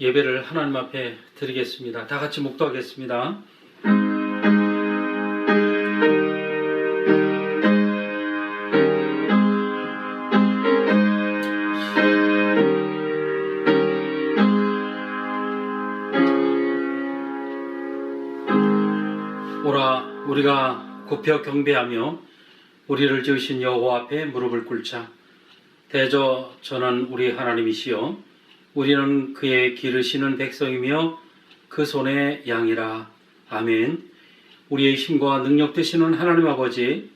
예배를 하나님 앞에 드리겠습니다. 다 같이 묵도하겠습니다. 오라 우리가 굽혀 경배하며 우리를 지으신 여호와 앞에 무릎을 꿇자. 대저 저는 우리 하나님이시여 우리는 그의 기르시는 백성이며 그 손의 양이라. 아멘. 우리의 힘과 능력 되시는 하나님 아버지,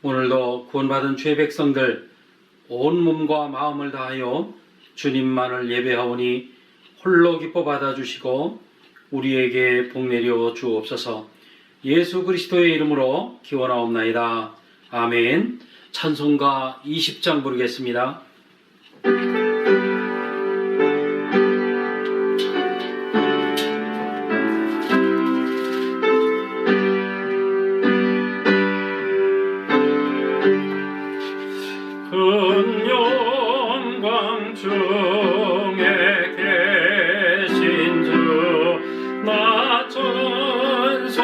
오늘도 구원받은 주의 백성들 온 몸과 마음을 다하여 주님만을 예배하오니 홀로 기뻐 받아주시고 우리에게 복 내려 주옵소서. 예수 그리스도의 이름으로 기원하옵나이다. 아멘. 찬송가 20장 부르겠습니다. 큰 영광 중에 계신 주 나 찬송합니다.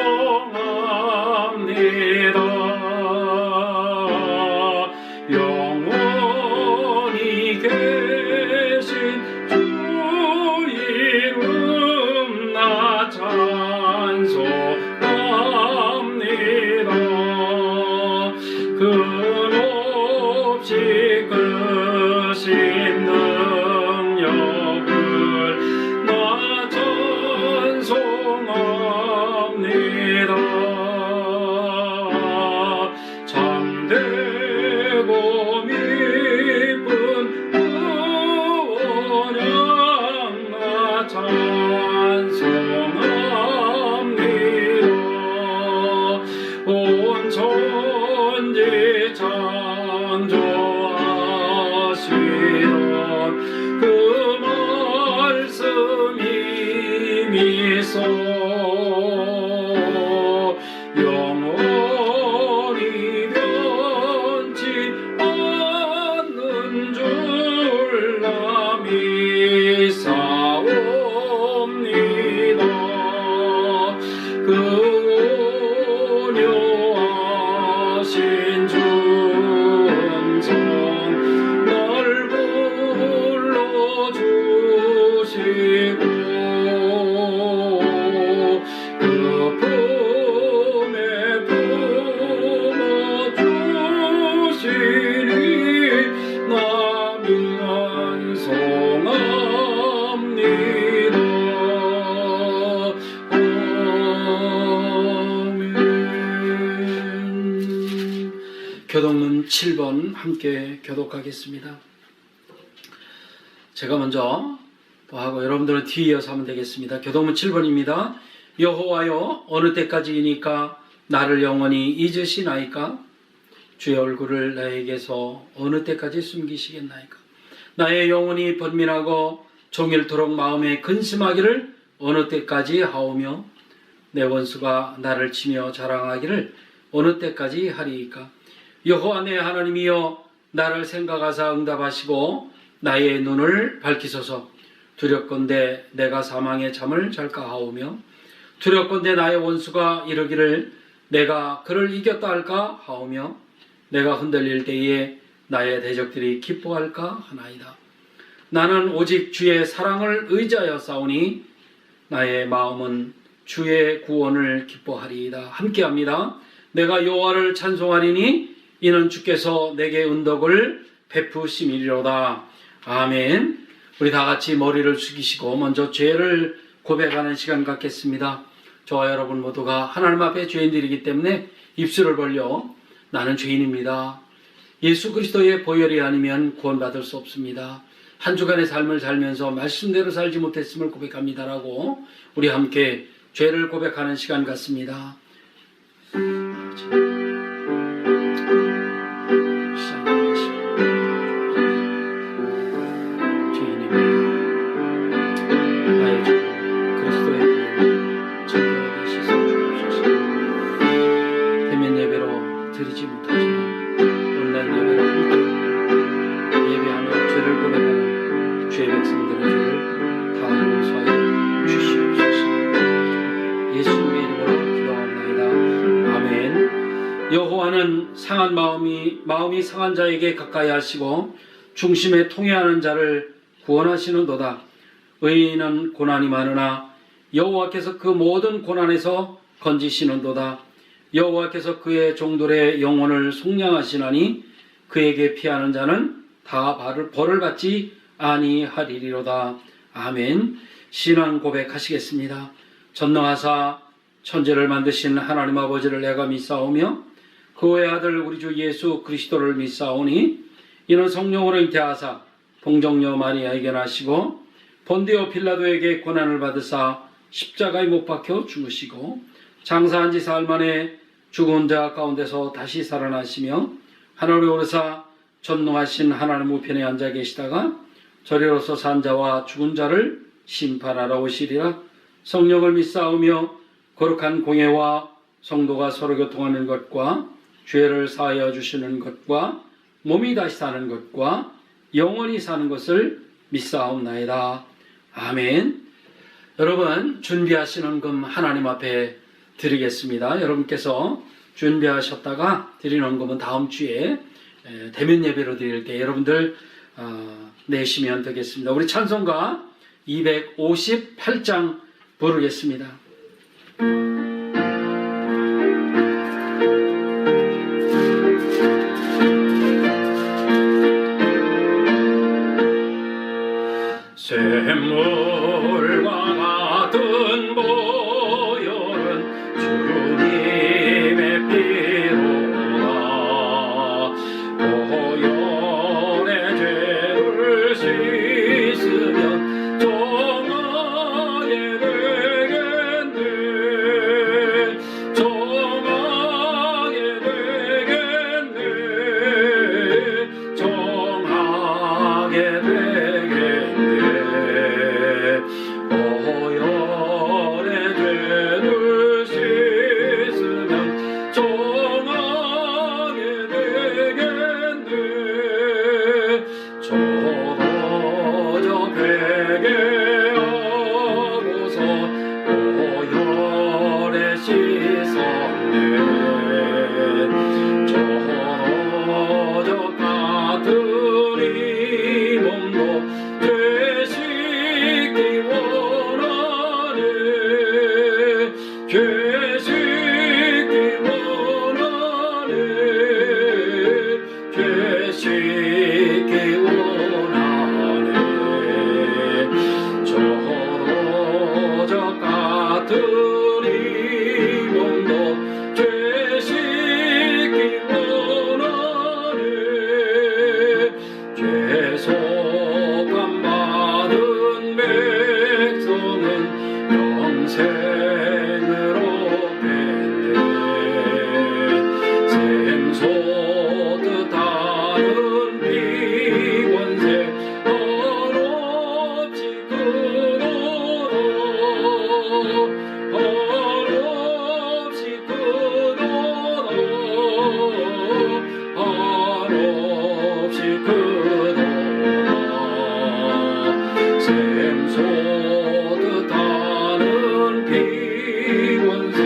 영원히 계신 주 이름 나 찬송합니다. 끝없이 크신 능력을 나 찬송합니다. 참되고 미쁜 구원양 나 찬송합니다. 온 천지 창조하시던 그 말씀이 미소 영원히 변치 않는 줄 나 믿사옵니다. 그 온유하신 주 음성 날 불러주시고 그 품에 품어주시니 나 찬송합니다. 아멘. 교독문 7번 함께 교독하겠습니다. 제가 먼저 하고 여러분들은 뒤에 이어서 하면 되겠습니다. 교독문 7번입니다. 여호와여 어느 때까지이니까 나를 영원히 잊으시나이까? 주의 얼굴을 나에게서 어느 때까지 숨기시겠나이까? 나의 영혼이 번민하고 종일토록 마음에 근심하기를 어느 때까지 하오며 내 원수가 나를 치며 자랑하기를 어느 때까지 하리이까? 여호와 내 하나님이여 나를 생각하사 응답하시고 나의 눈을 밝히소서. 두렵건대 내가 사망의 잠을 잘까 하오며 두렵건대 나의 원수가 이르기를 내가 그를 이겼다 할까 하오며 내가 흔들릴 때에 나의 대적들이 기뻐할까 하나이다. 나는 오직 주의 사랑을 의지하여 싸우니 나의 마음은 주의 구원을 기뻐하리이다. 함께합니다. 내가 여호와를 찬송하리니 이는 주께서 내게 은덕을 베푸심이리로다. 아멘. 우리 다 같이 머리를 숙이시고 먼저 죄를 고백하는 시간 갖겠습니다. 저와 여러분 모두가 하나님 앞에 죄인들이기 때문에 입술을 벌려 나는 죄인입니다. 예수 그리스도의 보혈이 아니면 구원받을 수 없습니다. 한 주간의 삶을 살면서 말씀대로 살지 못했음을 고백합니다라고 우리 함께 죄를 고백하는 시간 갖습니다. 주의 백성들의 죄를 다 용서하여 상한 마음이 상한 자에게 가까이 하시고 중심에 통회하는 자를 구원하시는도다. 의인은 고난이 많으나 여호와께서 그 모든 고난에서 건지시는도다. 여호와께서 그의 종들의 영혼을 속량하시나니 그에게 피하는 자는 다 벌을 받지 아니하리로다. 아멘. 신앙 고백하시겠습니다. 전능하사 천지를 만드신 하나님 아버지를 내가 믿사오며 그의 아들 우리 주 예수 그리스도를 믿사오니 이는 성령으로 잉태하사 동정녀 마리아에게 나시고 본디오 필라도에게 고난을 받으사 십자가에 못 박혀 죽으시고 장사한 지 사흘 만에 죽은 자 가운데서 다시 살아나시며 하늘에 오르사 전능하신 하나님 우편에 앉아 계시다가 저리로서 산 자와 죽은 자를 심판하러 오시리라. 성령을 믿사오며 거룩한 공예와 성도가 서로 교통하는 것과 죄를 사하여 주시는 것과 몸이 다시 사는 것과 영원히 사는 것을 믿사옵나이다. 아멘. 여러분, 준비하시는 금 하나님 앞에 드리겠습니다. 여러분께서 준비하셨다가 드리는 금은 다음 주에 대면 예배로 드릴 때 여러분들 내시면 되겠습니다. 우리 찬송가 258장 부르겠습니다. 샘물과 같은 보혈은 주님의 피로다. 보혈의 죄를 씻으면 정하게 되겠네. 정하게 되겠네. 정하게 되겠네. 보혈의 죄를 씻으면 정하게 되겠네. 저러저 회개하고서 보혈에 씻었네. 저러저 같은 이 몸도 죄식기 원하네. 죄식기 원하네. 죄식기 원하네. 저러저 같은 이 몸도 죄식기 원하네. 죄속함 받은 백성은 영생으로 뵙네. 샘솟듯 하는 비원세 한없이 끊어도 한없이 끊어도 한없이 끊어도 샘솟듯 하는 비원세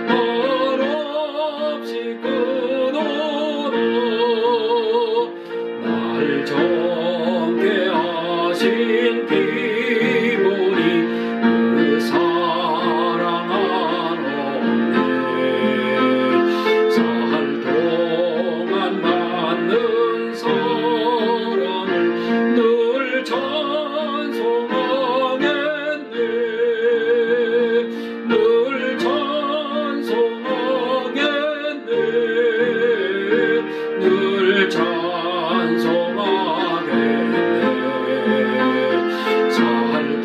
한없이 끊어도 날 정케 하신 피보니 그 사랑 한없네. 사할 동안 받는 사랑을 늘 찬송하겠네. 늘 찬송하겠네. 늘 찬송하겠네. 살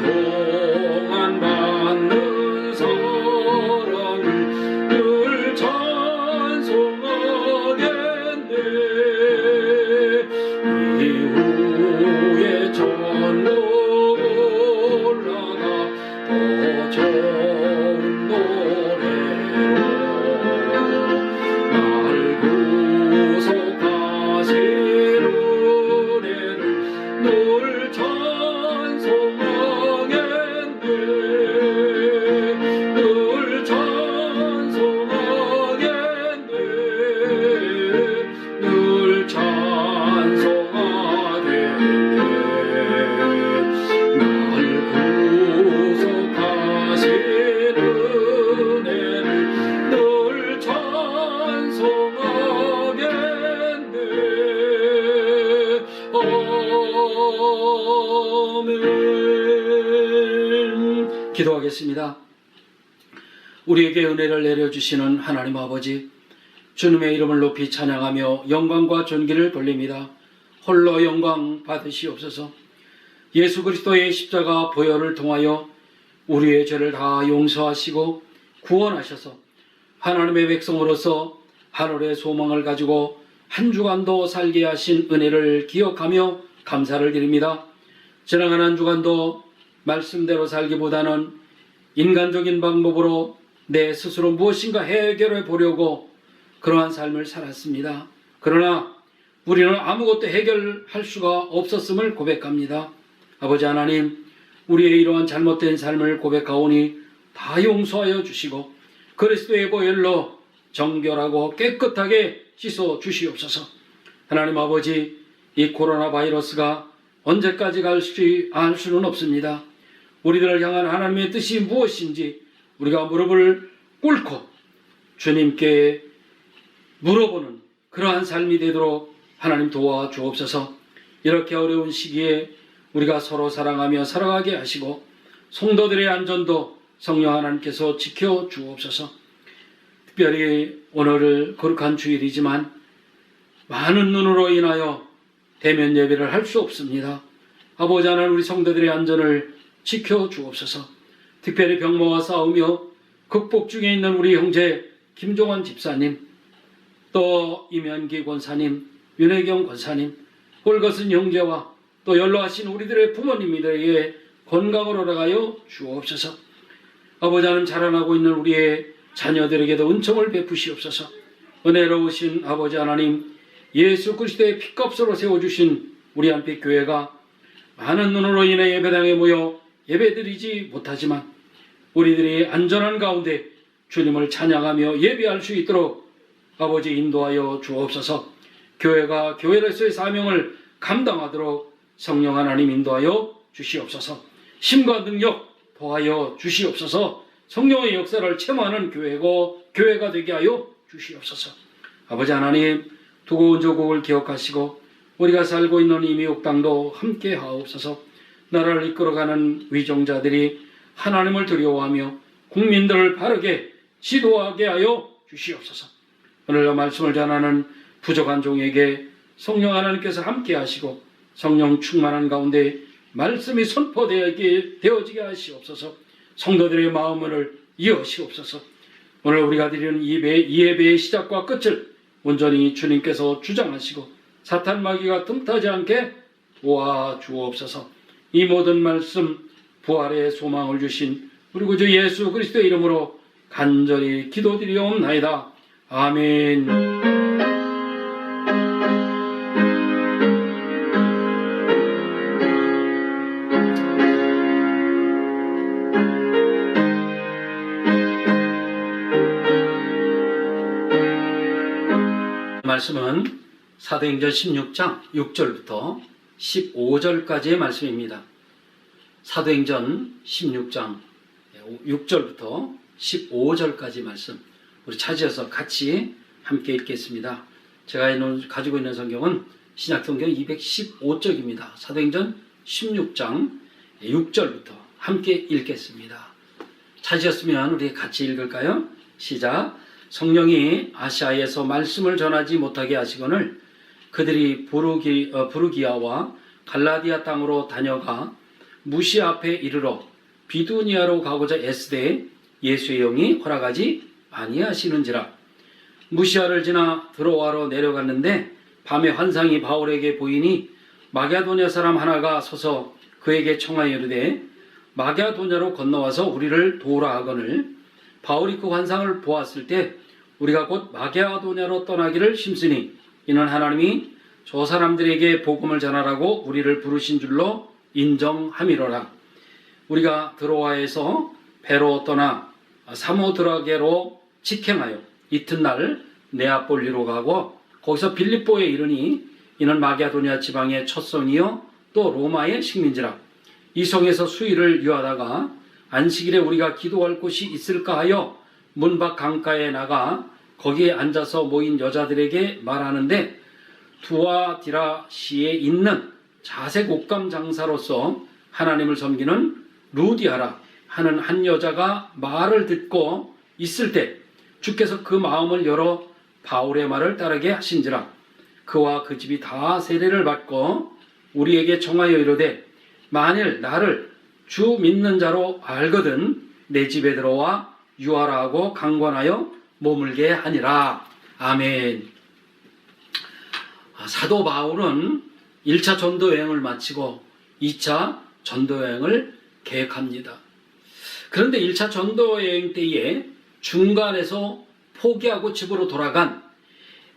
동안 받는 사랑을 늘 찬송하겠네. 이후에 전로 올라가 더 좋은 노래로 날 구속하신 은혜를 늘 찬송하겠네. 늘 찬송하겠네. 기도하겠습니다. 우리에게 은혜를 내려주시는 하나님 아버지, 주님의 이름을 높이 찬양하며 영광과 존귀를 돌립니다. 홀로 영광 받으시옵소서. 예수 그리스도의 십자가 보혈을 통하여 우리의 죄를 다 용서하시고 구원하셔서 하나님의 백성으로서 하늘의 소망을 가지고 한 주간도 살게 하신 은혜를 기억하며 감사를 드립니다. 지나간 한 주간도 말씀대로 살기보다는 인간적인 방법으로 내 스스로 무엇인가 해결해 보려고 그러한 삶을 살았습니다. 그러나 우리는 아무것도 해결할 수가 없었음을 고백합니다. 아버지 하나님, 우리의 이러한 잘못된 삶을 고백하오니 다 용서하여 주시고 그리스도의 보혈로 정결하고 깨끗하게 씻어 주시옵소서. 하나님 아버지, 이 코로나 바이러스가 언제까지 갈지 알 수는 없습니다. 우리들을 향한 하나님의 뜻이 무엇인지 우리가 무릎을 꿇고 주님께 물어보는 그러한 삶이 되도록 하나님 도와주옵소서. 이렇게 어려운 시기에 우리가 서로 사랑하며 살아가게 하시고 성도들의 안전도 성령 하나님께서 지켜주옵소서. 특별히 오늘을 거룩한 주일이지만 많은 눈으로 인하여 대면 예배를 할 수 없습니다. 아버지 하나님, 우리 성도들의 안전을 지켜주옵소서. 특별히 병마와 싸우며 극복 중에 있는 우리 형제 김종환 집사님, 또 임현기 권사님, 윤혜경 권사님, 홀것은 형제와 또 연로하신 우리들의 부모님들에게 건강을 허락하여 주옵소서. 아버지 하나님, 자라나고 있는 우리의 자녀들에게도 은총을 베푸시옵소서. 은혜로우신 아버지 하나님, 예수 그리스도의 피값으로 세워주신 우리 한빛 교회가 많은 눈으로 인해 예배당에 모여 예배드리지 못하지만 우리들이 안전한 가운데 주님을 찬양하며 예배할 수 있도록 아버지 인도하여 주옵소서. 교회가 교회로서의 사명을 감당하도록 성령 하나님 인도하여 주시옵소서. 힘과 능력 더하여 주시옵소서. 성령의 역사를 체험하는 교회가 되게 하여 주시옵소서. 아버지 하나님, 두고온 조국을 기억하시고 우리가 살고 있는 이 미국 땅도 함께 하옵소서. 나라를 이끌어가는 위정자들이 하나님을 두려워하며 국민들을 바르게 지도하게 하여 주시옵소서. 오늘도 말씀을 전하는 부족한 종에게 성령 하나님께서 함께 하시고 성령 충만한 가운데 말씀이 선포되어지게 하시옵소서. 성도들의 마음을 이어시옵소서. 오늘 우리가 드리는 이 예배의 시작과 끝을 온전히 주님께서 주장하시고 사탄 마귀가 틈타지 않게 도와주옵소서. 이 모든 말씀 부활의 소망을 주신 우리 구주 예수 그리스도의 이름으로 간절히 기도드리옵나이다. 아멘. 말씀은 사도행전 16장 6절부터 15절까지의 말씀입니다. 사도행전 16장 6절부터 15절까지 말씀 우리 찾아서 같이 함께 읽겠습니다. 제가 가지고 있는 성경은 신약성경 215쪽입니다. 사도행전 16장 6절부터 함께 읽겠습니다. 찾으셨으면 우리 같이 읽을까요? 시작. 성령이 아시아에서 말씀을 전하지 못하게 하시거늘 그들이 부르기아와 갈라디아 땅으로 다녀가 무시 앞에 이르러 비두니아로 가고자 애쓰되 예수의 영이 허락하지 아니하시는지라. 무시아를 지나 드로아로 내려갔는데 밤에 환상이 바울에게 보이니 마게도냐 사람 하나가 서서 그에게 청하여 이르되 마게도냐로 건너와서 우리를 도우라 하거늘 바울이 그 환상을 보았을 때 우리가 곧 마게도냐로 떠나기를 심쓰니 이는 하나님이 저 사람들에게 복음을 전하라고 우리를 부르신 줄로 인정함이로라. 우리가 드로아에서 배로 떠나 사모드라게로 직행하여 이튿날 네아폴리로 가고 거기서 빌립보에 이르니 이는 마게도냐 지방의 첫 성이요 또 로마의 식민지라. 이 성에서 수일을 유하다가 안식일에 우리가 기도할 곳이 있을까 하여 문 밖 강가에 나가 거기에 앉아서 모인 여자들에게 말하는데 두아디라시에 있는 자색 옷감 장사로서 하나님을 섬기는 루디아라 하는 한 여자가 말을 듣고 있을 때 주께서 그 마음을 열어 바울의 말을 따르게 하신지라. 그와 그 집이 다 세례를 받고 우리에게 청하여 이르되 만일 나를 주 믿는 자로 알거든 내 집에 들어와 유하라 하고 강권하여 머물게 하니라. 아멘. 사도 바울은 1차 전도 여행을 마치고 2차 전도 여행을 계획합니다. 그런데 1차 전도 여행 때에 중간에서 포기하고 집으로 돌아간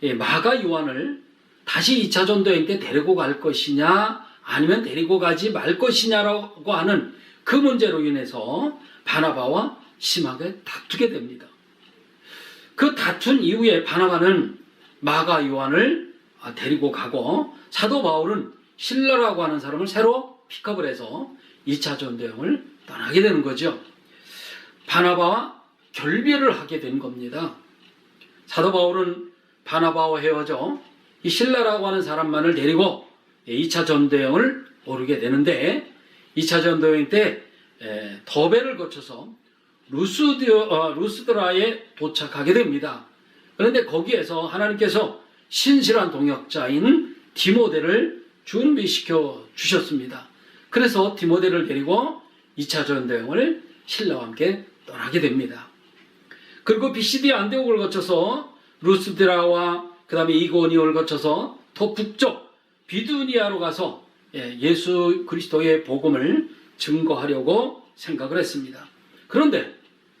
마가 요한을 다시 2차 전도 여행 때 데리고 갈 것이냐 아니면 데리고 가지 말 것이냐라고 하는 그 문제로 인해서 바나바와 심하게 다투게 됩니다. 그 다툰 이후에 바나바는 마가 요한을 데리고 가고 사도 바울은 실라라고 하는 사람을 새로 픽업을 해서 2차 전도 여행을 떠나게 되는 거죠. 바나바와 결별을 하게 된 겁니다. 사도 바울은 바나바와 헤어져 이 실라라고 하는 사람만을 데리고 2차 전도 여행을 오르게 되는데 2차 전도 여행 때 더베를 거쳐서 루스드라에 도착하게 됩니다. 그런데 거기에서 하나님께서 신실한 동역자인 디모데를 준비시켜 주셨습니다. 그래서 디모데를 데리고 2차 전도 여행을 신라와 함께 떠나게 됩니다. 그리고 비시디 안데옥을 거쳐서 루스드라와 그 다음에 이고니온을 거쳐서 더 북쪽 비두니아로 가서 예수 그리스도의 복음을 증거하려고 생각을 했습니다. 그런데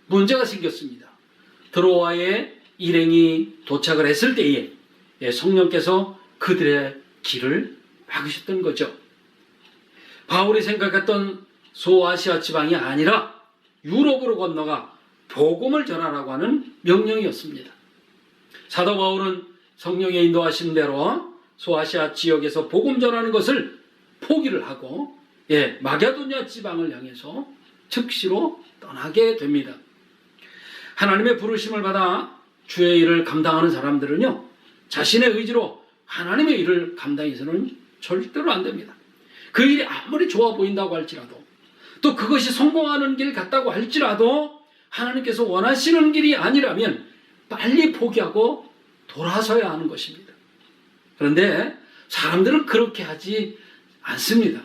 문제가 생겼습니다. 드로아에 일행이 도착을 했을 때에 성령께서 그들의 길을 막으셨던 거죠. 바울이 생각했던 소아시아 지방이 아니라 유럽으로 건너가 복음을 전하라고 하는 명령이었습니다. 사도 바울은 성령의 인도하신 대로 소아시아 지역에서 복음 전하는 것을 포기를 하고 마게도냐 지방을 향해서 즉시로 떠나게 됩니다. 하나님의 부르심을 받아 주의 일을 감당하는 사람들은요, 자신의 의지로 하나님의 일을 감당해서는 절대로 안 됩니다. 그 일이 아무리 좋아 보인다고 할지라도, 또 그것이 성공하는 길 같다고 할지라도 하나님께서 원하시는 길이 아니라면 빨리 포기하고 돌아서야 하는 것입니다. 그런데 사람들은 그렇게 하지 않습니다.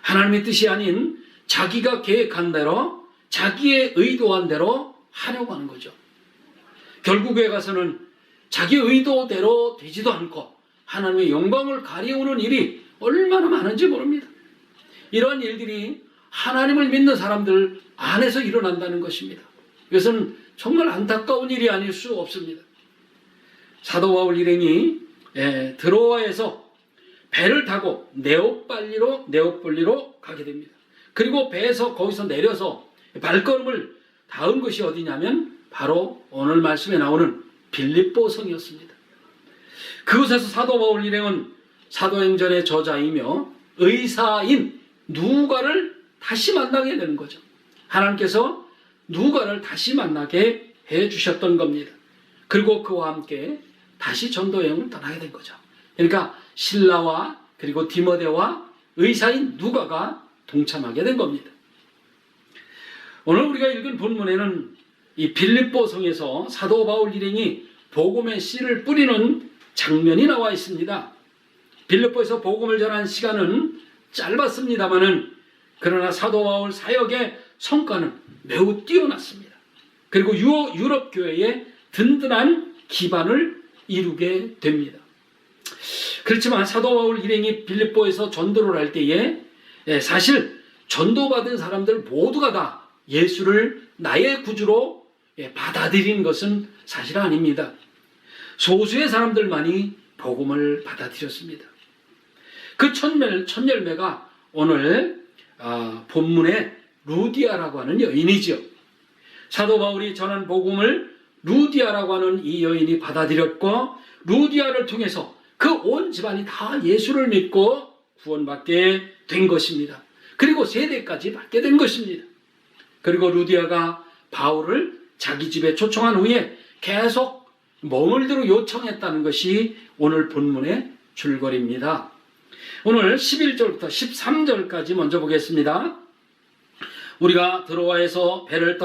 하나님의 뜻이 아닌 자기가 계획한 대로, 자기의 의도한 대로 하려고 하는 거죠. 결국에 가서는 자기 의도대로 되지도 않고 하나님의 영광을 가려우는 일이 얼마나 많은지 모릅니다. 이러한 일들이 하나님을 믿는 사람들 안에서 일어난다는 것입니다. 이것은 정말 안타까운 일이 아닐 수 없습니다. 사도 바울 일행이 드로아에서 배를 타고 네오폴리로 가게 됩니다. 그리고 배에서 거기서 내려서 발걸음을 닿은 것이 어디냐면 바로 오늘 말씀에 나오는 빌립보 성이었습니다. 그곳에서 사도 바울 일행은 사도행전의 저자이며 의사인 누가를 다시 만나게 되는 거죠. 하나님께서 누가를 다시 만나게 해주셨던 겁니다. 그리고 그와 함께 다시 전도여행을 떠나게 된 거죠. 그러니까 실라와 그리고 디모데와 의사인 누가가 동참하게 된 겁니다. 오늘 우리가 읽은 본문에는 이 빌립보 성에서 사도 바울 일행이 복음의 씨를 뿌리는 장면이 나와 있습니다. 빌립보에서 복음을 전한 시간은 짧았습니다마는 그러나 사도 바울 사역의 성과는 매우 뛰어났습니다. 그리고 유럽 교회의 든든한 기반을 이루게 됩니다. 그렇지만 사도 바울 일행이 빌립보에서 전도를 할 때에 사실 전도받은 사람들 모두가 다 예수를 나의 구주로 받아들인 것은 사실 아닙니다. 소수의 사람들만이 복음을 받아들였습니다. 그 첫 열매가 오늘 본문의 루디아라고 하는 여인이죠. 사도 바울이 전한 복음을 루디아라고 하는 이 여인이 받아들였고, 루디아를 통해서 그 온 집안이 다 예수를 믿고 구원받게 된 것입니다. 그리고 세대까지 받게 된 것입니다. 그리고 루디아가 바울을 자기 집에 초청한 후에 계속 머물도록 요청했다는 것이 오늘 본문의 줄거리입니다. 오늘 11절부터 13절까지 먼저 보겠습니다. 우리가 드로아에서 배로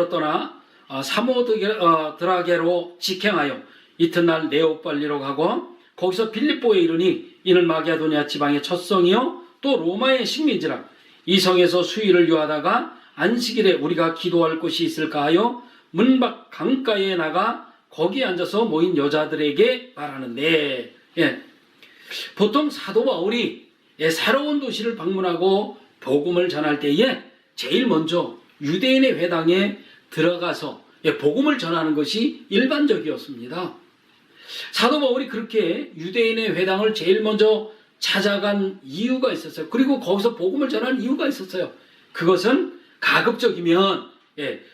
떠나 사모드라게로 직행하여 이튿날 네오빨리로 가고 거기서 빌립보에 이르니 이는 마게도냐 지방의 첫 성이요 또 로마의 식민지라. 이 성에서 수일을 유하다가 안식일에 우리가 기도할 곳이 있을까 하여 문 밖 강가에 나가 거기에 앉아서 모인 여자들에게 말하는데, 보통 사도 바울이 새로운 도시를 방문하고 복음을 전할 때에 제일 먼저 유대인의 회당에 들어가서 복음을 전하는 것이 일반적이었습니다. 사도 바울이 그렇게 유대인의 회당을 제일 먼저 찾아간 이유가 있었어요. 그리고 거기서 복음을 전하는 이유가 있었어요. 그것은 가급적이면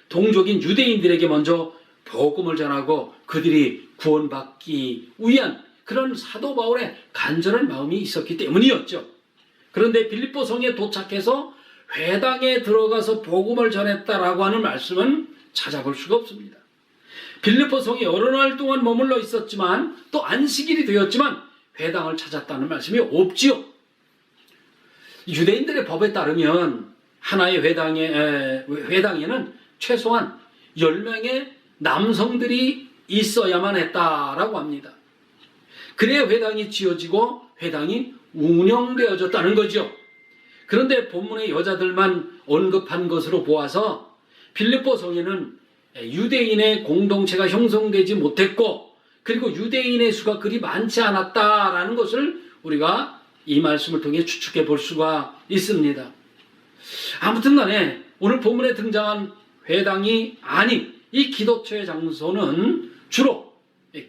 동족인 유대인들에게 먼저 복음을 전하고 그들이 구원받기 위한 그런 사도 바울의 간절한 마음이 있었기 때문이었죠. 그런데 빌립보 성에 도착해서 회당에 들어가서 복음을 전했다라고 하는 말씀은 찾아볼 수가 없습니다. 빌립보 성에 여러 날 동안 머물러 있었지만 또 안식일이 되었지만 회당을 찾았다는 말씀이 없지요. 유대인들의 법에 따르면 하나의 회당에는 최소한 10명의 남성들이 있어야만 했다라고 합니다. 그래야 회당이 지어지고 회당이 운영되어졌다는 거죠. 그런데 본문의 여자들만 언급한 것으로 보아서 빌립보 성에는 유대인의 공동체가 형성되지 못했고 그리고 유대인의 수가 그리 많지 않았다라는 것을 우리가 이 말씀을 통해 추측해 볼 수가 있습니다. 아무튼 간에 오늘 본문에 등장한 회당이 아닌 이 기도처의 장소는 주로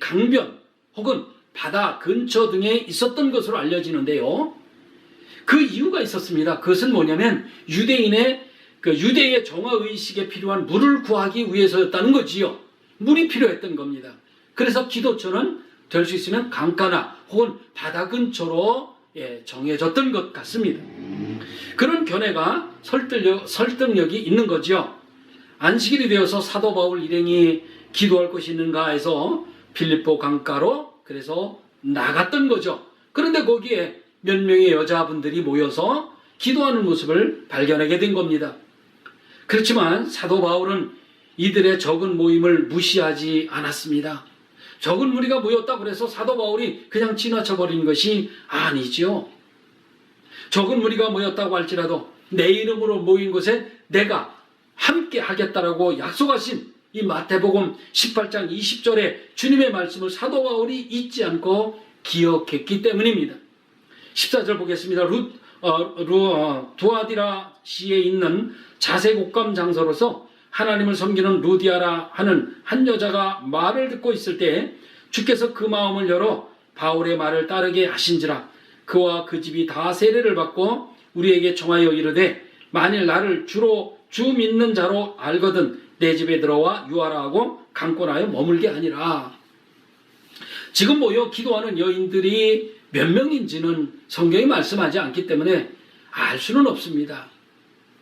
강변 혹은 바다 근처 등에 있었던 것으로 알려지는데요. 그 이유가 있었습니다. 그것은 뭐냐면 유대의 정화의식에 필요한 물을 구하기 위해서였다는 거지요. 물이 필요했던 겁니다. 그래서 기도처는 될 수 있으면 강가나 혹은 바다 근처로 정해졌던 것 같습니다. 그런 견해가 설득력이 있는 거지요. 안식일이 되어서 사도 바울 일행이 기도할 곳이 있는가 해서 빌립보 강가로 그래서 나갔던 거죠. 그런데 거기에 몇 명의 여자분들이 모여서 기도하는 모습을 발견하게 된 겁니다. 그렇지만 사도 바울은 이들의 적은 모임을 무시하지 않았습니다. 적은 무리가 모였다고 그래서 사도 바울이 그냥 지나쳐버린 것이 아니죠. 적은 무리가 모였다고 할지라도 내 이름으로 모인 곳에 내가 함께 하겠다라고 약속하신 이 마태복음 18장 20절의 주님의 말씀을 사도 바울이 잊지 않고 기억했기 때문입니다. 14절 보겠습니다. 두아디라시에 있는 자색옥감 장소로서 하나님을 섬기는 루디아라 하는 한 여자가 말을 듣고 있을 때 주께서 그 마음을 열어 바울의 말을 따르게 하신지라. 그와 그 집이 다 세례를 받고 우리에게 청하여 이르되 만일 나를 주로 주 믿는 자로 알거든 내 집에 들어와 유하라 하고 강권하여 머물게 하니라. 지금 모여 기도하는 여인들이 몇 명인지는 성경이 말씀하지 않기 때문에 알 수는 없습니다.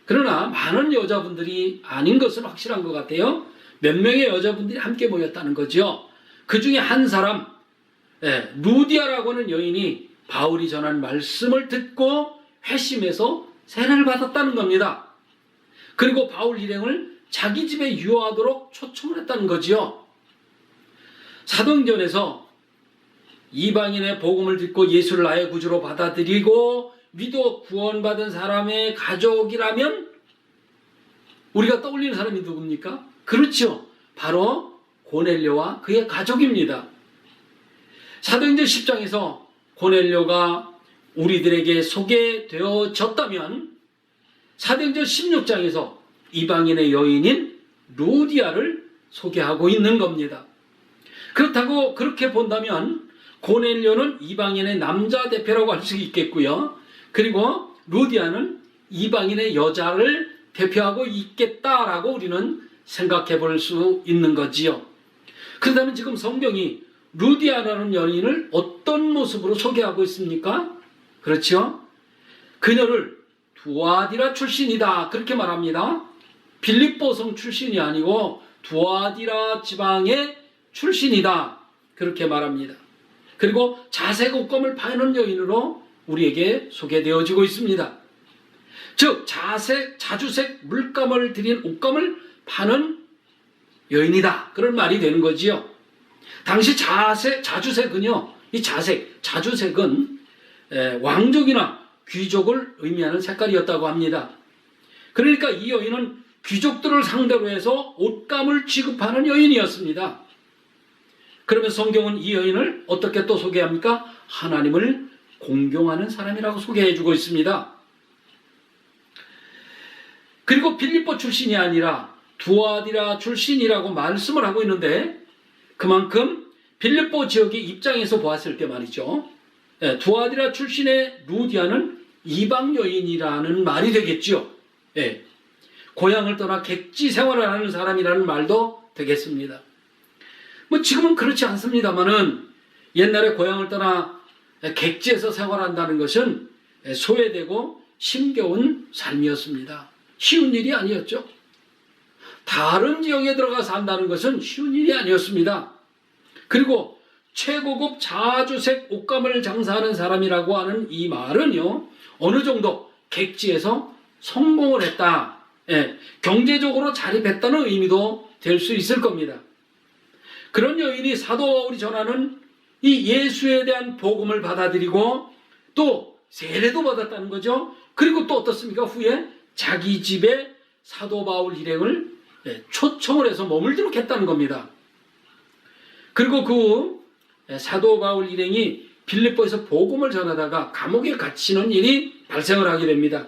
그러나 많은 여자분들이 아닌 것은 확실한 것 같아요. 몇 명의 여자분들이 함께 모였다는 거죠. 그 중에 한 사람, 루디아라고 하는 여인이 바울이 전한 말씀을 듣고 회심해서 세례를 받았다는 겁니다. 그리고 바울 일행을 자기 집에 유하도록 초청을 했다는 거지요. 사도행전에서 이방인의 복음을 듣고 예수를 나의 구주로 받아들이고 믿어 구원받은 사람의 가족이라면 우리가 떠올리는 사람이 누굽니까? 그렇죠. 바로 고넬료와 그의 가족입니다. 사도행전 10장에서 고넬료가 우리들에게 소개되어졌다면 사도행전 16장에서 이방인의 여인인 루디아를 소개하고 있는 겁니다. 그렇다고 그렇게 본다면 고넬료는 이방인의 남자 대표라고 할 수 있겠고요. 그리고 루디아는 이방인의 여자를 대표하고 있겠다라고 우리는 생각해 볼 수 있는 거지요. 그렇다면 지금 성경이 루디아라는 여인을 어떤 모습으로 소개하고 있습니까? 그렇죠? 그녀를 두아디라 출신이다 그렇게 말합니다. 빌립보성 출신이 아니고 두아디라 지방의 출신이다 그렇게 말합니다. 그리고 자색옥검을 파는 여인으로 우리에게 소개되어지고 있습니다. 즉 자주색 물감을 들인 옷감을 파는 여인이다, 그런 말이 되는 거지요. 당시 자주색은요, 이 자주색은 왕족이나 귀족을 의미하는 색깔이었다고 합니다. 그러니까 이 여인은 귀족들을 상대로 해서 옷감을 취급하는 여인이었습니다. 그러면 성경은 이 여인을 어떻게 또 소개합니까? 하나님을 공경하는 사람이라고 소개해주고 있습니다. 그리고 빌립보 출신이 아니라 두아디라 출신이라고 말씀을 하고 있는데, 그만큼 빌립보 지역의 입장에서 보았을 때 말이죠, 두아디라 출신의 루디아는 이방 여인이라는 말이 되겠죠. 고향을 떠나 객지 생활을 하는 사람이라는 말도 되겠습니다. 뭐 지금은 그렇지 않습니다만은 옛날에 고향을 떠나 객지에서 생활한다는 것은 소외되고 힘겨운 삶이었습니다. 쉬운 일이 아니었죠. 다른 지역에 들어가 산다는 것은 쉬운 일이 아니었습니다. 그리고 최고급 자주색 옷감을 장사하는 사람이라고 하는 이 말은요, 어느 정도 객지에서 성공을 했다, 경제적으로 자립했다는 의미도 될 수 있을 겁니다. 그런 여인이 사도 바울이 전하는 이 예수에 대한 복음을 받아들이고 또 세례도 받았다는 거죠. 그리고 또 어떻습니까? 후에 자기 집에 사도 바울 일행을 초청을 해서 머물도록 했다는 겁니다. 그리고 그 사도 바울 일행이 빌립보에서 복음을 전하다가 감옥에 갇히는 일이 발생을 하게 됩니다.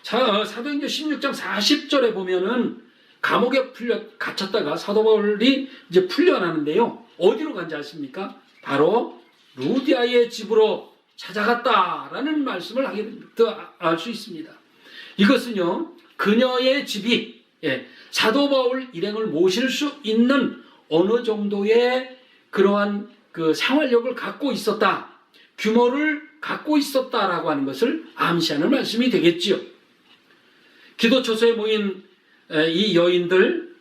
사도행전 16장 40절에 보면은 감옥에 갇혔다가 사도 바울이 이제 풀려나는데요, 어디로 간지 아십니까? 바로 루디아의 집으로 찾아갔다라는 말씀을 하게 알 수 있습니다. 이것은요, 그녀의 집이 사도 바울 일행을 모실 수 있는 어느 정도의 그러한 그 생활력을 갖고 있었다, 규모를 갖고 있었다라고 하는 것을 암시하는 말씀이 되겠지요. 기도 초소에 모인 이 여인들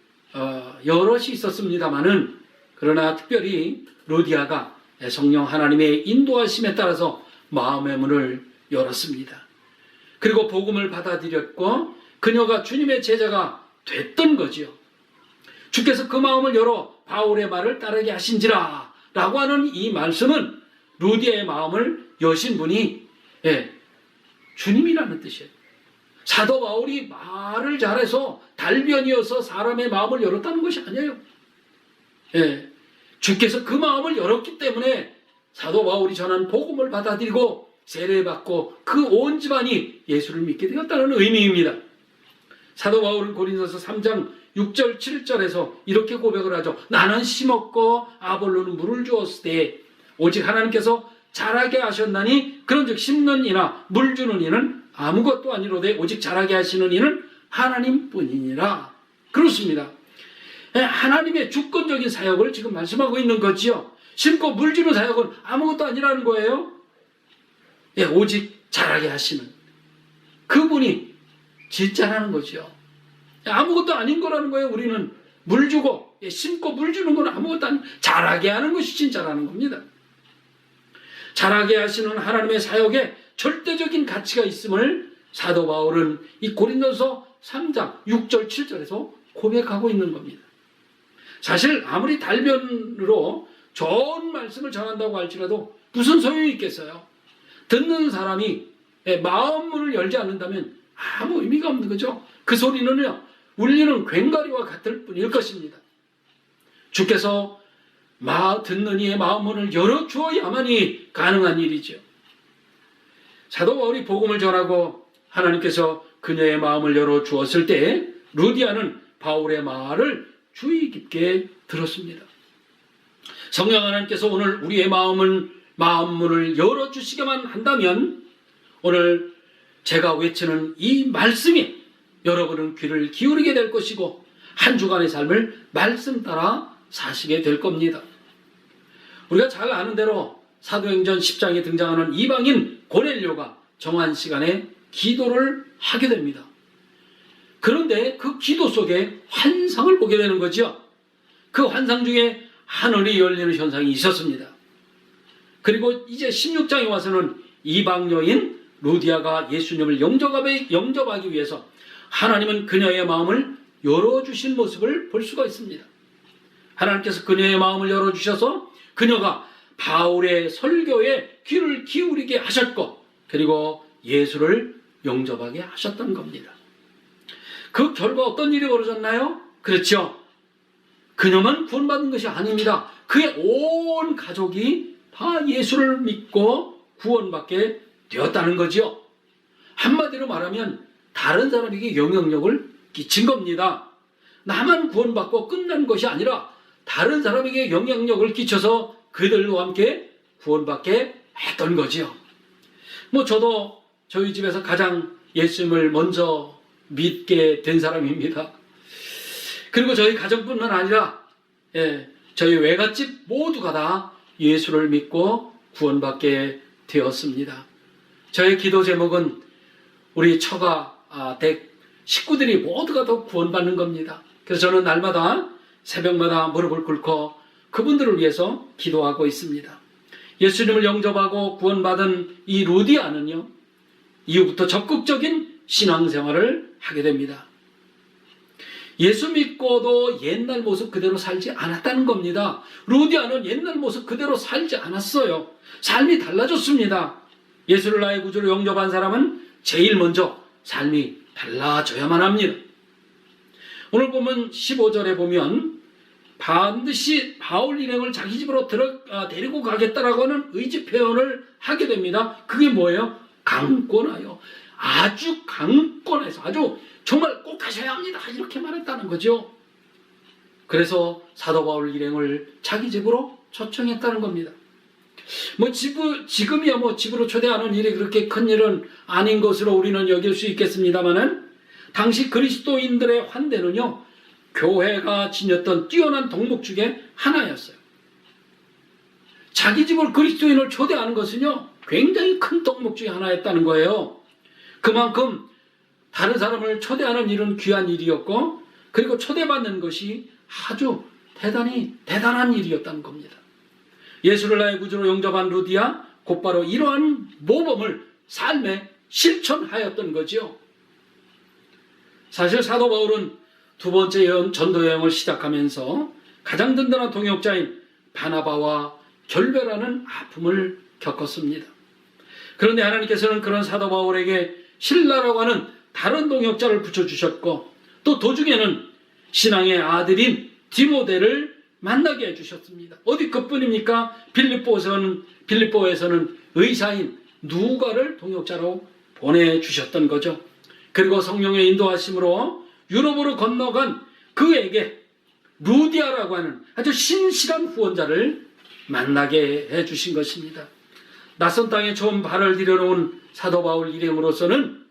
여럿이 있었습니다마는, 그러나 특별히 루디아가 성령 하나님의 인도하심에 따라서 마음의 문을 열었습니다. 그리고 복음을 받아들였고 그녀가 주님의 제자가 됐던 거지요. 주께서 그 마음을 열어 바울의 말을 따르게 하신지라 라고 하는 이 말씀은 루디아의 마음을 여신 분이 주님이라는 뜻이에요. 사도 바울이 말을 잘해서 달변이어서 사람의 마음을 열었다는 것이 아니에요. 주께서 그 마음을 열었기 때문에 사도 바울이 전한 복음을 받아들이고 세례받고 그 온 집안이 예수를 믿게 되었다는 의미입니다. 사도 바울은 고린도서 3장 6절 7절에서 이렇게 고백을 하죠. 나는 심었고 아볼로는 물을 주었을 때 오직 하나님께서 자라게 하셨나니, 그런즉 심는 이나 물 주는 이는 아무것도 아니로되 오직 자라게 하시는 이는 하나님뿐이니라. 그렇습니다. 하나님의 주권적인 사역을 지금 말씀하고 있는 거지요. 심고 물 주는 사역은 아무것도 아니라는 거예요. 오직 자라게 하시는 그분이 진짜라는 거죠. 아무것도 아닌 거라는 거예요. 우리는 물 주고 심고 물 주는 건 아무것도 아닌, 자라게 하는 것이 진짜라는 겁니다. 자라게 하시는 하나님의 사역에 절대적인 가치가 있음을 사도 바울은 이 고린도서 3장 6절 7절에서 고백하고 있는 겁니다. 사실 아무리 달변으로 좋은 말씀을 전한다고 할지라도 무슨 소용이 있겠어요? 듣는 사람이 마음 문을 열지 않는다면 아무 의미가 없는 거죠. 그 소리는요, 울리는 괭가리와 같을 뿐일 것입니다. 주께서 듣는 이의 마음 문을 열어주어야만이 가능한 일이죠. 사도 바울이 복음을 전하고 하나님께서 그녀의 마음을 열어주었을 때 루디아는 바울의 말을 주의 깊게 들었습니다. 성령 하나님께서 오늘 우리의 마음 문을 열어주시게만 한다면 오늘 제가 외치는 이 말씀이 여러분은 귀를 기울이게 될 것이고 한 주간의 삶을 말씀 따라 사시게 될 겁니다. 우리가 잘 아는 대로 사도행전 10장에 등장하는 이방인 고넬료가 정한 시간에 기도를 하게 됩니다. 그런데 그 기도 속에 환상을 보게 되는 거죠. 그 환상 중에 하늘이 열리는 현상이 있었습니다. 그리고 이제 16장에 와서는 이방 여인 루디아가 예수님을 영접하기 위해서 하나님은 그녀의 마음을 열어주신 모습을 볼 수가 있습니다. 하나님께서 그녀의 마음을 열어주셔서 그녀가 바울의 설교에 귀를 기울이게 하셨고, 그리고 예수를 영접하게 하셨던 겁니다. 그 결과 어떤 일이 벌어졌나요? 그렇죠. 그녀만 구원받은 것이 아닙니다. 그의 온 가족이 다 예수를 믿고 구원받게 되었다는 거지요. 한마디로 말하면 다른 사람에게 영향력을 끼친 겁니다. 나만 구원받고 끝난 것이 아니라 다른 사람에게 영향력을 끼쳐서 그들과 함께 구원받게 했던 거지요. 저도 저희 집에서 가장 예수님을 먼저 믿게 된 사람입니다. 그리고 저희 가정뿐만 아니라 저희 외갓집 모두가 다 예수를 믿고 구원받게 되었습니다. 저의 기도 제목은 우리 처가 댁 식구들이 모두가 더 구원받는 겁니다. 그래서 저는 날마다 새벽마다 무릎을 꿇고 그분들을 위해서 기도하고 있습니다. 예수님을 영접하고 구원받은 이 루디아는요, 이후부터 적극적인 신앙생활을 하게 됩니다. 예수 믿고도 옛날 모습 그대로 살지 않았다는 겁니다. 루디아는 옛날 모습 그대로 살지 않았어요. 삶이 달라졌습니다. 예수를 나의 구주로 영접한 사람은 제일 먼저 삶이 달라져야만 합니다. 오늘 보면 15절에 보면 반드시 바울 일행을 자기 집으로 데리고 가겠다라고 하는 의지 표현을 하게 됩니다. 그게 뭐예요? 강권하여, 아주 강권해서, 아주 정말 꼭 가셔야 합니다, 이렇게 말했다는 거죠. 그래서 사도 바울 일행을 자기 집으로 초청했다는 겁니다. 지금이야 집으로 초대하는 일이 그렇게 큰 일은 아닌 것으로 우리는 여길 수 있겠습니다만은, 당시 그리스도인들의 환대는요, 교회가 지녔던 뛰어난 덕목 중에 하나였어요. 자기 집을 그리스도인을 초대하는 것은요, 굉장히 큰 덕목 중에 하나였다는 거예요. 그만큼 다른 사람을 초대하는 일은 귀한 일이었고, 그리고 초대받는 것이 아주 대단한 일이었다는 겁니다. 예수를 나의 구주로 영접한 루디아, 곧바로 이러한 모범을 삶에 실천하였던 거죠. 사실 사도 바울은 두 번째 전도 여행을 시작하면서 가장 든든한 동역자인 바나바와 결별하는 아픔을 겪었습니다. 그런데 하나님께서는 그런 사도 바울에게 실라라고 하는 다른 동역자를 붙여주셨고, 또 도중에는 신앙의 아들인 디모데를 만나게 해주셨습니다. 어디 그뿐입니까? 빌립보에서는 의사인 누가를 동역자로 보내주셨던 거죠. 그리고 성령의 인도하심으로 유럽으로 건너간 그에게 루디아라고 하는 아주 신실한 후원자를 만나게 해주신 것입니다. 낯선 땅에 처음 발을 들여놓은 사도 바울 일행으로서는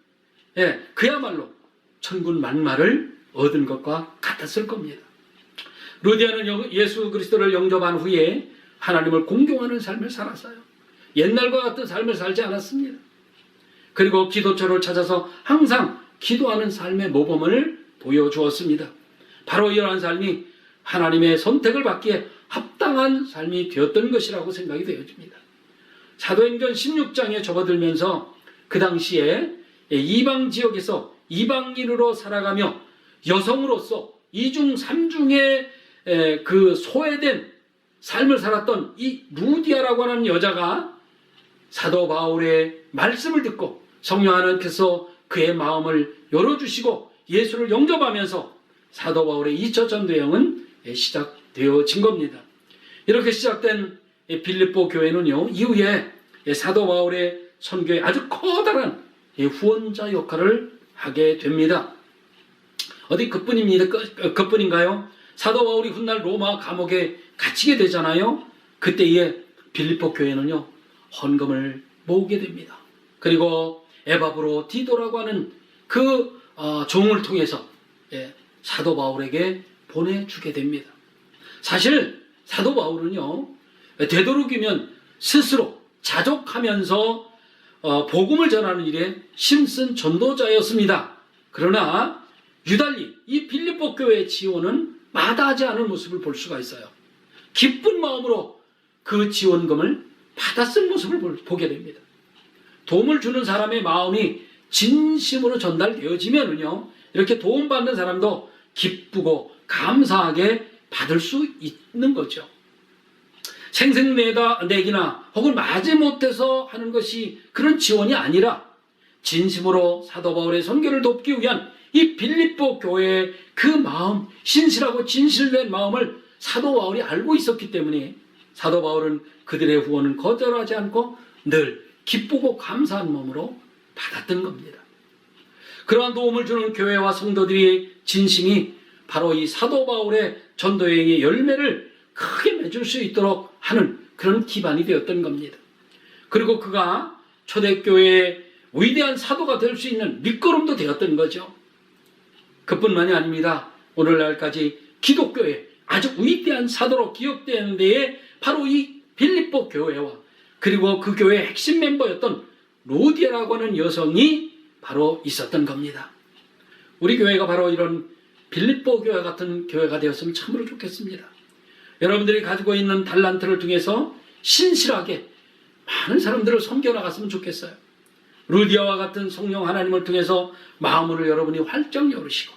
그야말로 천군 만마를 얻은 것과 같았을 겁니다. 루디아는 예수 그리스도를 영접한 후에 하나님을 공경하는 삶을 살았어요. 옛날과 같은 삶을 살지 않았습니다. 그리고 기도처를 찾아서 항상 기도하는 삶의 모범을 보여주었습니다. 바로 이러한 삶이 하나님의 선택을 받기에 합당한 삶이 되었던 것이라고 생각이 되어집니다. 사도행전 16장에 접어들면서 그 당시에 이방 지역에서 이방인으로 살아가며 여성으로서 이중 삼중의 그 소외된 삶을 살았던 이 루디아라고 하는 여자가 사도 바울의 말씀을 듣고 성령 하나님께서 그의 마음을 열어주시고 예수를 영접하면서 사도 바울의 2차 전도 여행은 시작되어진 겁니다. 이렇게 시작된 빌립보 교회는요, 이후에 사도 바울의 선교에 아주 커다란 후원자 역할을 하게 됩니다. 어디 그뿐인가요? 사도 바울이 훗날 로마 감옥에 갇히게 되잖아요. 그때에 빌립보 교회는요, 헌금을 모으게 됩니다. 그리고 에바브로 디도라고 하는 그 종을 통해서 사도 바울에게 보내주게 됩니다. 사실 사도 바울은요, 되도록이면 스스로 자족하면서 복음을 전하는 일에 힘쓴 전도자였습니다. 그러나 유달리 이 빌립보 교회의 지원은 마다하지 않은 모습을 볼 수가 있어요. 기쁜 마음으로 그 지원금을 받아 쓴 모습을 보게 됩니다. 도움을 주는 사람의 마음이 진심으로 전달되어지면은요, 이렇게 도움받는 사람도 기쁘고 감사하게 받을 수 있는 거죠. 생색내기나 혹은 마지못해서 하는 것이 그런 지원이 아니라 진심으로 사도 바울의 선교를 돕기 위한 이 빌립보 교회의 그 마음, 신실하고 진실된 마음을 사도 바울이 알고 있었기 때문에 사도 바울은 그들의 후원은 거절하지 않고 늘 기쁘고 감사한 마음으로 받았던 겁니다. 그러한 도움을 주는 교회와 성도들의 진심이 바로 이 사도 바울의 전도여행의 열매를 크게 맺을 수 있도록 하는 그런 기반이 되었던 겁니다. 그리고 그가 초대교회의 위대한 사도가 될 수 있는 밑거름도 되었던 거죠. 그뿐만이 아닙니다. 오늘날까지 기독교의 아주 위대한 사도로 기억되는 데에 바로 이 빌립보 교회와 그리고 그 교회의 핵심 멤버였던 루디아라고 하는 여성이 바로 있었던 겁니다. 우리 교회가 바로 이런 빌립보 교회 같은 교회가 되었으면 참으로 좋겠습니다. 여러분들이 가지고 있는 달란트를 통해서 신실하게 많은 사람들을 섬겨나갔으면 좋겠어요. 루디아와 같은 성령 하나님을 통해서 마음을 여러분이 활짝 열으시고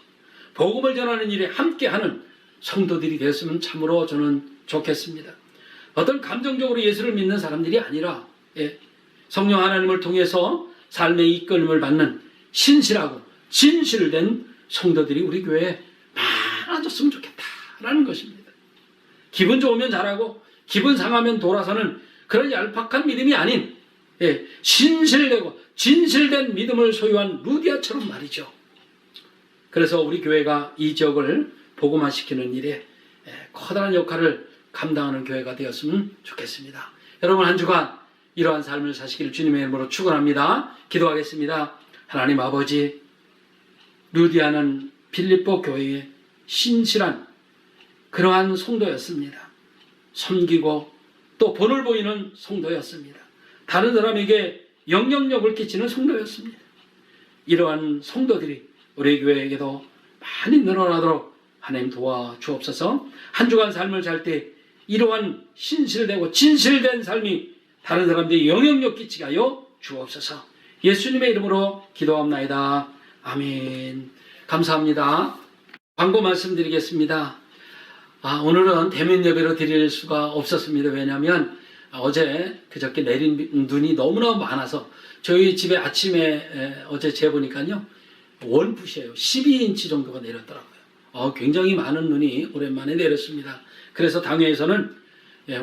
복음을 전하는 일에 함께하는 성도들이 되었으면 참으로 저는 좋겠습니다. 어떤 감정적으로 예수를 믿는 사람들이 아니라 성령 하나님을 통해서 삶의 이끌림을 받는 신실하고 진실된 성도들이 우리 교회에 많아졌으면 좋겠다라는 것입니다. 기분 좋으면 잘하고 기분 상하면 돌아서는 그런 얄팍한 믿음이 아닌 신실되고 진실된 믿음을 소유한 루디아처럼 말이죠. 그래서 우리 교회가 이 지역을 복음화시키는 일에 커다란 역할을 감당하는 교회가 되었으면 좋겠습니다. 여러분 한 주간 이러한 삶을 사시기를 주님의 이름으로 축원합니다. 기도하겠습니다. 하나님 아버지, 루디아는 빌립보 교회의 신실한 그러한 성도였습니다. 섬기고 또 본을 보이는 성도였습니다. 다른 사람에게 영향력을 끼치는 성도였습니다. 이러한 성도들이 우리 교회에게도 많이 늘어나도록 하나님 도와주옵소서. 한 주간 삶을 살 때 이러한 신실되고 진실된 삶이 다른 사람들이 영향력 끼치게 하여 주옵소서. 예수님의 이름으로 기도합나이다. 아멘. 감사합니다. 광고 말씀드리겠습니다. 오늘은 대면 예배로 드릴 수가 없었습니다. 왜냐하면 어제 그저께 내린 눈이 너무나 많아서 저희 집에 아침에 어제 재보니까요 원풋이에요. 12인치 정도가 내렸더라고요. 굉장히 많은 눈이 오랜만에 내렸습니다. 그래서 당회에서는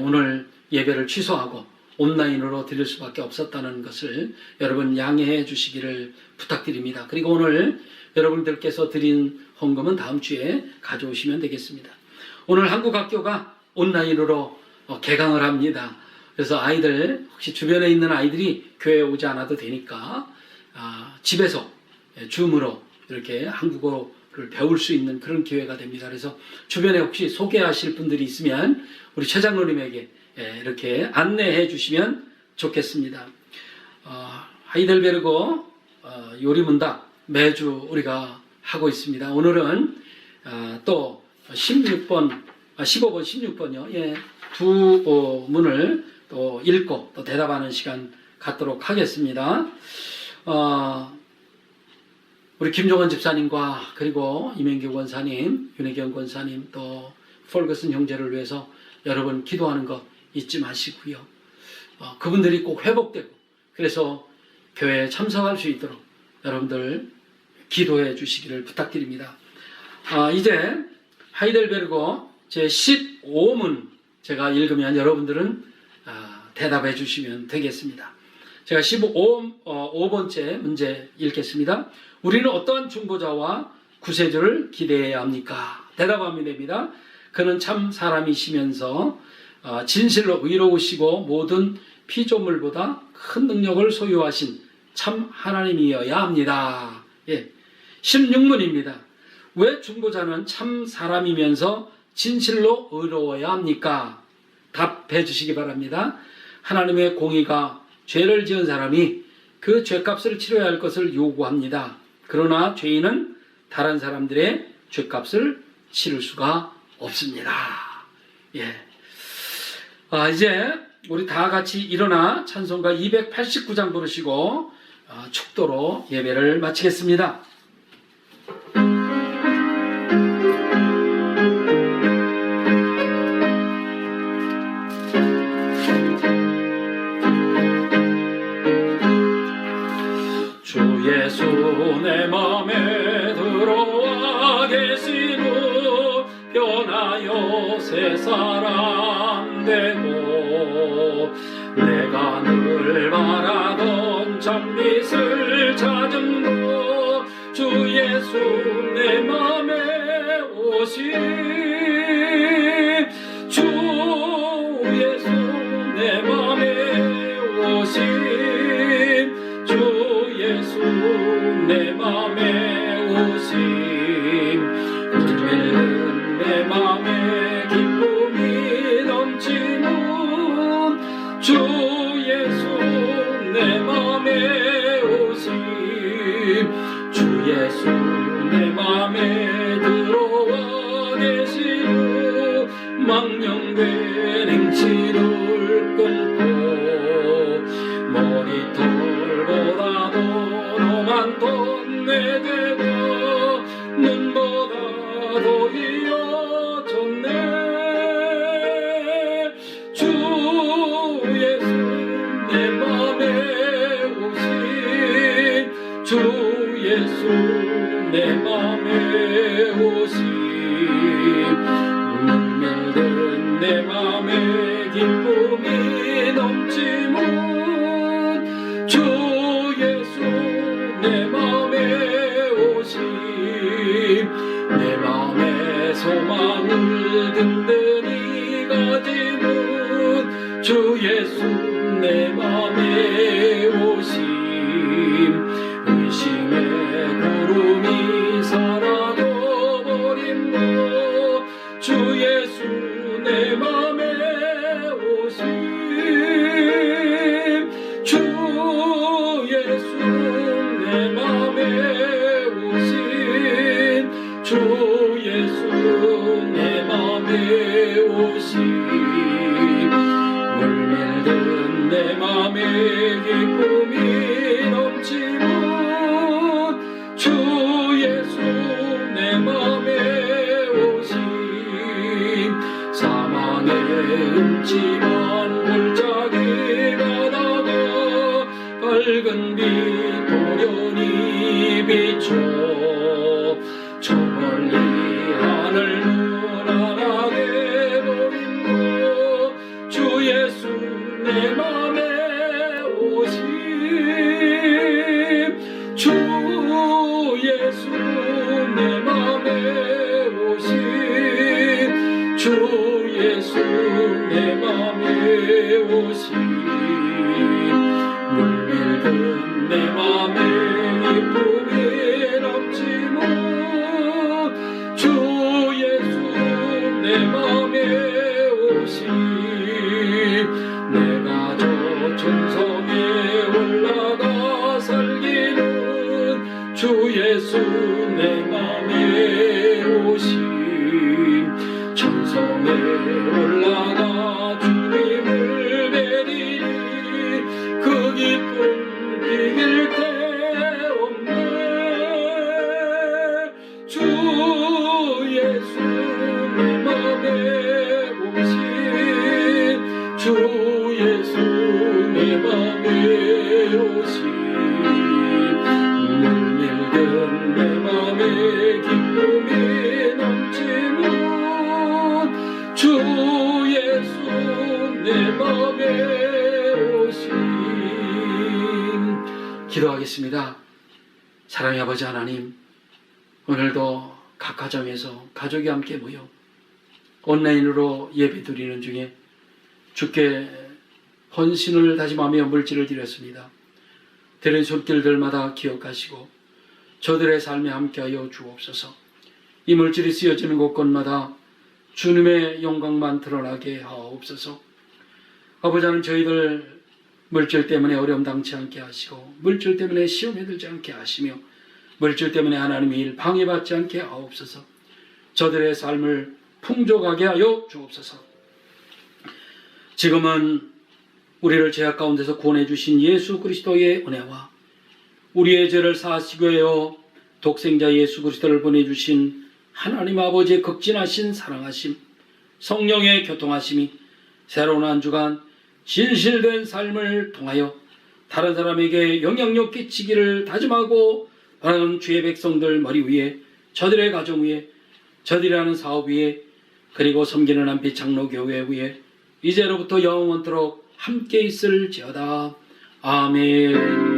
오늘 예배를 취소하고 온라인으로 드릴 수밖에 없었다는 것을 여러분 양해해 주시기를 부탁드립니다. 그리고 오늘 여러분들께서 드린 헌금은 다음 주에 가져오시면 되겠습니다. 오늘 한국학교가 온라인으로 개강을 합니다. 그래서 아이들 혹시 주변에 있는 아이들이 교회에 오지 않아도 되니까 집에서 줌으로 이렇게 한국어를 배울 수 있는 그런 기회가 됩니다. 그래서 주변에 혹시 소개하실 분들이 있으면 우리 최 장로님에게 이렇게 안내해 주시면 좋겠습니다. 하이델베르그 요리문답 매주 우리가 하고 있습니다. 오늘은 또 15번, 16번요. 두 문을 또 읽고 또 대답하는 시간 갖도록 하겠습니다. 우리 김종원 집사님과 그리고 이명규 권사님, 윤혜경 권사님, 또 폴거슨 형제를 위해서 여러분 기도하는 거 잊지 마시고요. 그분들이 꼭 회복되고 그래서 교회에 참석할 수 있도록 여러분들 기도해 주시기를 부탁드립니다. 이제 하이델베르그 제 15문 제가 읽으면 여러분들은 대답해 주시면 되겠습니다. 제가 15번째 문제 읽겠습니다. 우리는 어떠한 중보자와 구세주를 기대해야 합니까? 대답하면 됩니다. 그는 참 사람이시면서 진실로 의로우시고 모든 피조물보다 큰 능력을 소유하신 참 하나님이어야 합니다. 16문입니다. 왜 중보자는 참 사람이면서 진실로 의로워야 합니까? 답해 주시기 바랍니다. 하나님의 공의가 죄를 지은 사람이 그 죄값을 치러야 할 것을 요구합니다. 그러나 죄인은 다른 사람들의 죄값을 치를 수가 없습니다. 이제 우리 다 같이 일어나 찬송가 289장 부르시고 축도로 예배를 마치겠습니다. 주 예수 내 맘에 들어와 계시고 변하여 새 사람 되고 내가 늘 바라던 참빛을 찾음도 주 예수 내 맘에 오심 주 예수 내 맘에 오심 주 예수 내 맘에 오심 울매는 내 맘에 기쁨이 넘치는 주 예수 내 맘에 오심 주 예수 내 맘에 들어와 계시고 망령된 행치를 끊고 머리털보다도 노만 덧내 되고 눈보다 더 이어졌네 주 예수 내 맘에 오심 주 예수 내 맘에 오심 눈물든 내 맘에 기쁨이 넘치는 주 예수 내 맘에 오심 내 맘에 소망을 든든히 가지는 주 예수 내 맘에 오심 의심의 구름이 사라져버린 것 주 예수 내 맘에 오심 주 예수 내 맘에 오심 주 예수 내 맘에 오심 물밀든 내 맘에 기쁨이 넘치는 주 예수 내 맘에 오심 사망의 음침한 골짜기 가다가 밝은 빛 도련히 비춰 저 멀리 하늘 무난하게 보인 것 주 예수 내 맘에 오심 주 예수 내 맘에 오심 주 예수 내 맘에 오심 물밀든 내 맘에 기쁨이 넘치는 주 예수 내 맘에 오심 내가 저 천성에 올라가 살기는 주 예수 내 맘에 오심 천성에 올라가 주님을 뵈리니 그 기쁨 비길 데 없네 주 예수 내 맘에 오심 주 예수 내 맘에 오심 물밀든 내 맘에 기쁨이 넘치는 주 예수 내 맘에 오심 기도하겠습니다. 사랑의 아버지 하나님, 오늘도 각 가정에서 가족이 함께 모여 온라인으로 예배 드리는 중에 주께 헌신을 다짐하며 물질을 드렸습니다. 드린 손길들마다 기억하시고 저들의 삶에 함께하여 주옵소서. 이 물질이 쓰여지는 곳곳마다 주님의 영광만 드러나게 하옵소서. 아버지 하나님, 저희들 물질 때문에 어려움 당치 않게 하시고 물질 때문에 시험에 들지 않게 하시며 물질 때문에 하나님의 일 방해받지 않게 하옵소서. 저들의 삶을 풍족하게 하여 주옵소서. 지금은 우리를 죄악 가운데서 구원해 주신 예수 그리스도의 은혜와 우리의 죄를 사하시고 해요 독생자 예수 그리스도를 보내주신 하나님 아버지의 극진하신 사랑하심, 성령의 교통하심이 새로운 한 주간 진실된 삶을 통하여 다른 사람에게 영향력 끼치기를 다짐하고 바라는 주의 백성들 머리 위에, 저들의 가정 위에, 저들이 하는 사업 위에, 그리고 섬기는 한빛 장로교회 위에 이제로부터 영원토록 함께 있을지어다. 아멘.